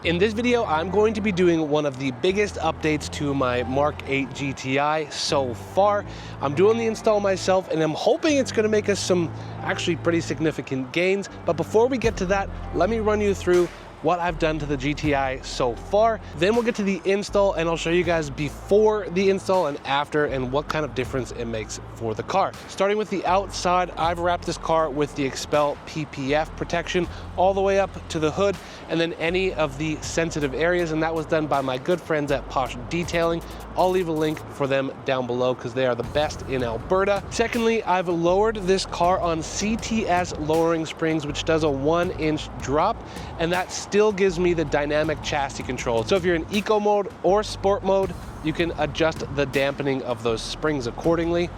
In this video, I'm going to be doing one of the biggest updates to my MK8 GTI so far. I'm doing the install myself and I'm hoping it's going to make us some actually pretty significant gains. But before we get to that, let me run you through what I've done to the GTI so far. Then we'll get to the install and I'll show you guys before the install and after and what kind of difference it makes for the car. Starting with the outside, I've wrapped this car with the Expel PPF protection all the way up to the hood and then any of the sensitive areas, and that was done by my good friends at Posh Detailing. I'll leave a link for them down below because they are the best in Alberta. Secondly, I've lowered this car on CTS lowering springs, which does a 1-inch drop, and that still gives me the dynamic chassis control. So if you're in eco mode or sport mode, you can adjust the dampening of those springs accordingly.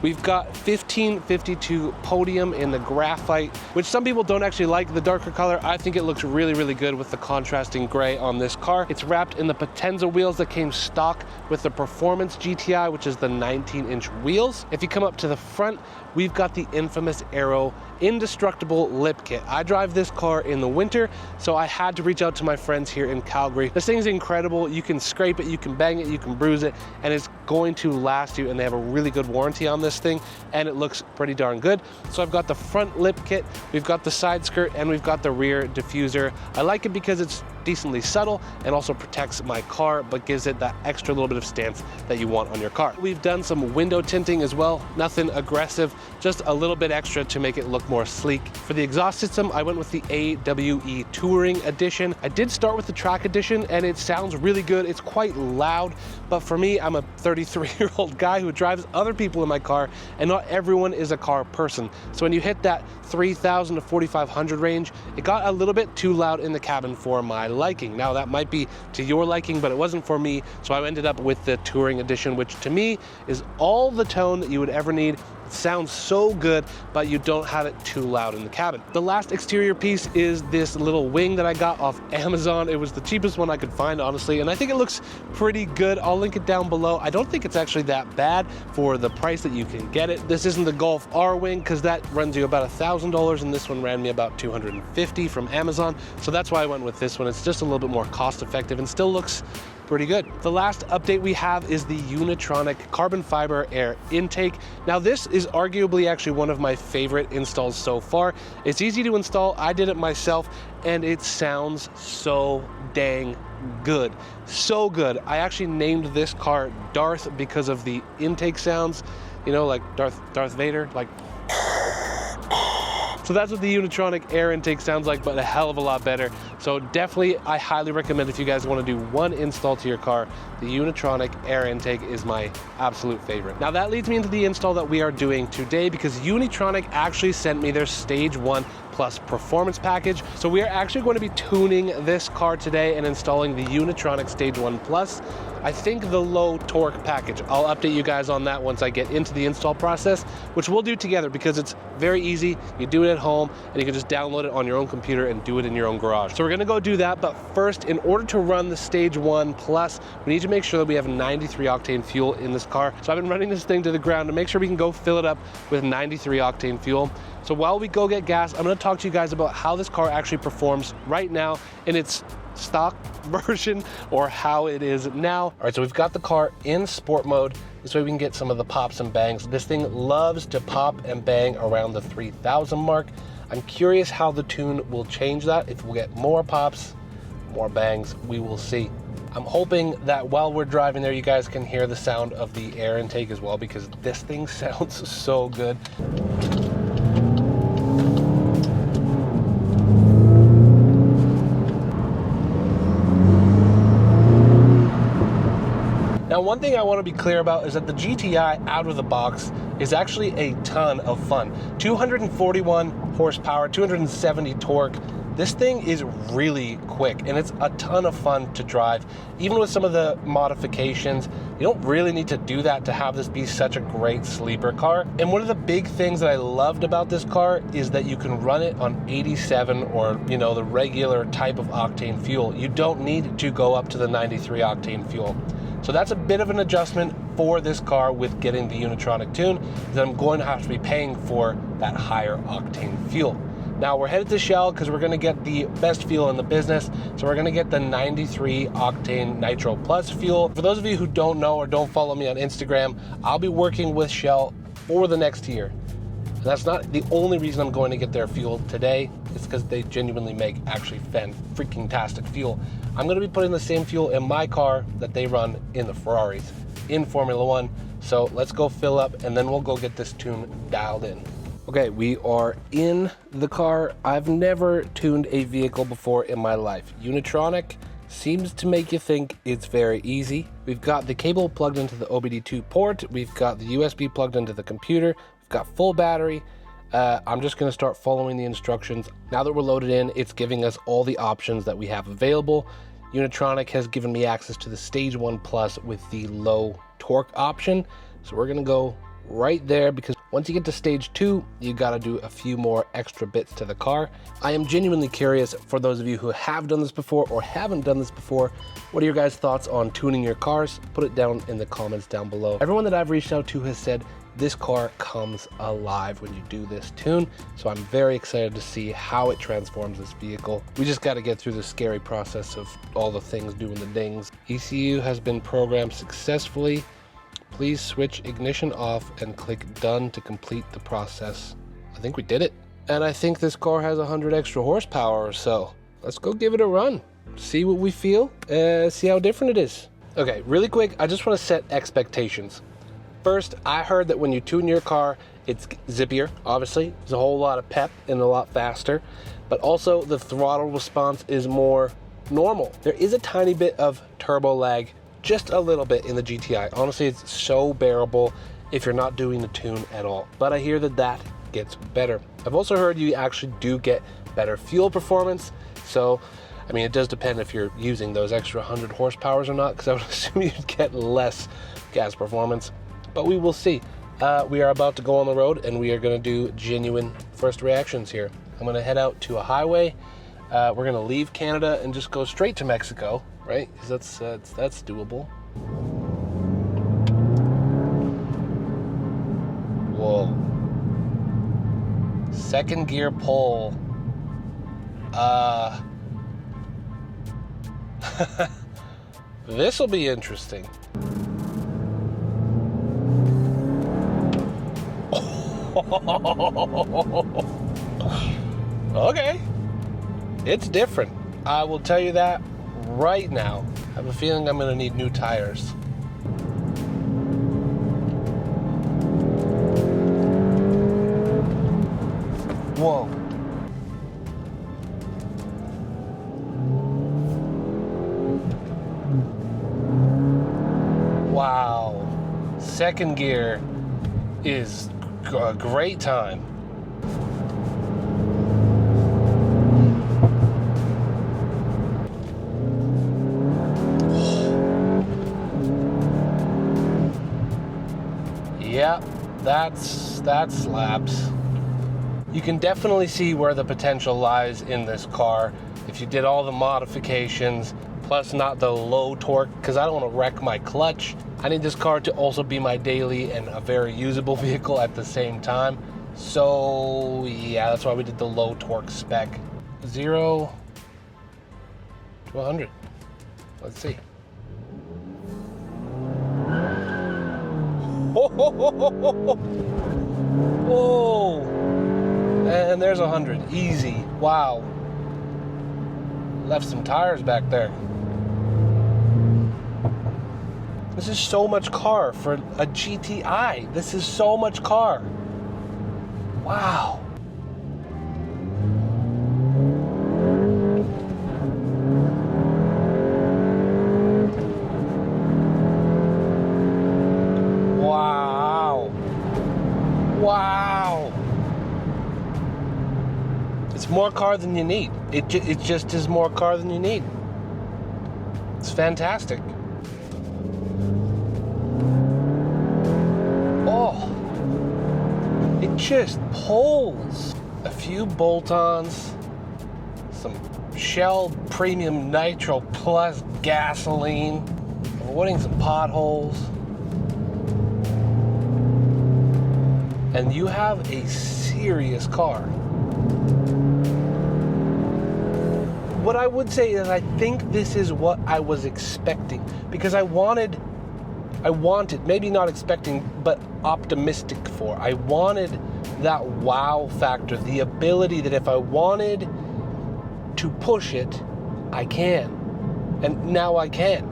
We've got 1552 podium in the graphite, which some people don't actually like the darker color. I think it looks really, really good with the contrasting gray on this car. It's wrapped in the Potenza wheels that came stock with the Performance GTI, which is the 19-inch wheels. If you come up to the front, we've got the infamous Aero indestructible lip kit. I drive this car in the winter, so I had to reach out to my friends here in Calgary. This thing's incredible. You can scrape it, you can bang it, you can bruise it, and it's going to last you, and they have a really good warranty on this thing, and it looks pretty darn good. So I've got the front lip kit, we've got the side skirt, and we've got the rear diffuser. I like it because it's decently subtle and also protects my car, but gives it that extra little bit of stance that you want on your car. We've done some window tinting as well, nothing aggressive, just a little bit extra to make it look more sleek. For the exhaust system, I went with the AWE Touring Edition. I did start with the Track Edition and it sounds really good. It's quite loud, but for me, I'm a 33-year-old guy who drives other people in my car, and not everyone is a car person. So when you hit that 3,000 to 4,500 range, it got a little bit too loud in the cabin for my liking. Now that might be to your liking, but it wasn't for me, so I ended up with the Touring Edition, which to me is all the tone that you would ever need. It sounds so good, but you don't have it too loud in the cabin. The last exterior piece is this little wing that I got off Amazon. It was the cheapest one I could find, honestly, and I think it looks pretty good. I'll link it down below. I don't think it's actually that bad for the price that you can get it. This isn't the Golf R wing because that runs you about $1,000, and this one ran me about $250 from Amazon, so that's why I went with this one. It's just a little bit more cost effective and still looks pretty good. The last update we have is the Unitronic carbon fiber air intake. Now this is arguably actually one of my favorite installs so far. It's easy to install. I did it myself and it sounds so dang good. So good. I actually named this car Darth because of the intake sounds, you know, like Darth Vader, like. So that's what the Unitronic air intake sounds like, but a hell of a lot better. So definitely, I highly recommend if you guys want to do one install to your car, the Unitronic air intake is my absolute favorite. Now that leads me into the install that we are doing today, because Unitronic actually sent me their Stage 1 Plus Performance package. So we are actually going to be tuning this car today and installing the Unitronic Stage 1 Plus. I think the low torque package. I'll update you guys on that once I get into the install process, which we'll do together because it's very easy. You do it at home and you can just download it on your own computer and do it in your own garage. So we're gonna go do that, but first, in order to run the Stage 1 Plus, we need to make sure that we have 93 octane fuel in this car. So I've been running this thing to the ground to make sure we can go fill it up with 93 octane fuel. So while we go get gas, I'm gonna talk to you guys about how this car actually performs right now in its stock version, or how it is now. All right, so we've got the car in sport mode. This way we can get some of the pops and bangs. This thing loves to pop and bang around the 3,000 mark. I'm curious how the tune will change that. If we'll get more pops, more bangs, we will see. I'm hoping that while we're driving there, you guys can hear the sound of the air intake as well, because this thing sounds so good. Now, one thing I want to be clear about is that the GTI out of the box is actually a ton of fun. 241 horsepower, 270 torque. This thing is really quick and it's a ton of fun to drive. Even with some of the modifications, you don't really need to do that to have this be such a great sleeper car. And one of the big things that I loved about this car is that you can run it on 87 or, you know, the regular type of octane fuel. You don't need to go up to the 93 octane fuel. So that's a bit of an adjustment for this car with getting the Unitronic tune, that I'm going to have to be paying for that higher octane fuel. Now we're headed to Shell because we're going to get the best fuel in the business. So we're going to get the 93 octane Nitro Plus fuel. For those of you who don't know or don't follow me on Instagram, I'll be working with Shell for the next year. And that's not the only reason I'm going to get their fuel today. It's because they genuinely make actually freaking-tastic fuel. I'm going to be putting the same fuel in my car that they run in the Ferraris in Formula One. So let's go fill up and then we'll go get this tune dialed in. Okay, we are in the car. I've never tuned a vehicle before in my life. Unitronic seems to make you think it's very easy. We've got the cable plugged into the OBD2 port. We've got the USB plugged into the computer. We've got full battery. I'm just gonna start following the instructions. Now that we're loaded in, it's giving us all the options that we have available. Unitronic has given me access to the Stage 1 Plus with the low torque option. So we're gonna go right there because once you get to Stage 2, you gotta do a few more extra bits to the car. I am genuinely curious, for those of you who have done this before or haven't done this before, what are your guys' thoughts on tuning your cars? Put it down in the comments down below. Everyone that I've reached out to has said this car comes alive when you do this tune, so I'm very excited to see how it transforms this vehicle. We just got to get through the scary process of all the things doing the dings. ECU has been programmed successfully. Please switch ignition off and click done to complete the process. I think we did it. And I think this car has 100 extra horsepower or so. Let's go give it a run. See what we feel, see how different it is. Okay, really quick, I just want to set expectations. First, I heard that when you tune your car, it's zippier, obviously. There's a whole lot of pep and a lot faster, but also the throttle response is more normal. There is a tiny bit of turbo lag, just a little bit in the GTI. Honestly, it's so bearable if you're not doing the tune at all. But I hear that that gets better. I've also heard you actually do get better fuel performance. So, I mean, it does depend if you're using those extra 100 horsepowers or not, because I would assume you'd get less gas performance. But we will see. We are about to go on the road and we are going to do genuine first reactions here. I'm going to head out to a highway. We're going to leave Canada and just go straight to Mexico, right? Because that's doable. Whoa. Second gear pull. This will be interesting. Okay, it's different. I will tell you that right now. I have a feeling I'm gonna need new tires. Whoa. Wow. Second gear is a great time. Yeah, that slaps. You can definitely see where the potential lies in this car if you did all the modifications, plus not the low torque, because I don't want to wreck my clutch. I need this car to also be my daily and a very usable vehicle at the same time. So yeah, that's why we did the low torque spec. 0 to 100. Let's see. Whoa! And there's 100. Easy. Wow. Left some tires back there. This is so much car for a GTI. This is so much car. Wow. Wow. Wow. It's more car than you need. It just is more car than you need. It's fantastic. Oh, it just pulls. A few bolt-ons, some Shell Premium Nitro Plus gasoline, avoiding some potholes. And you have a serious car. what I would say is I think this is what I was expecting, because I wanted, maybe not expecting, but optimistic for. I wanted that wow factor, the ability that if I wanted to push it, I can. And now I can.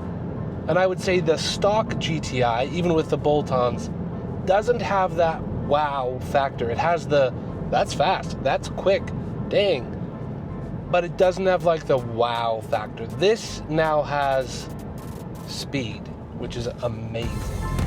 And I would say the stock GTI, even with the bolt-ons, doesn't have that wow factor. It has the, that's fast, that's quick, dang. But it doesn't have like the wow factor. This now has speed, which is amazing.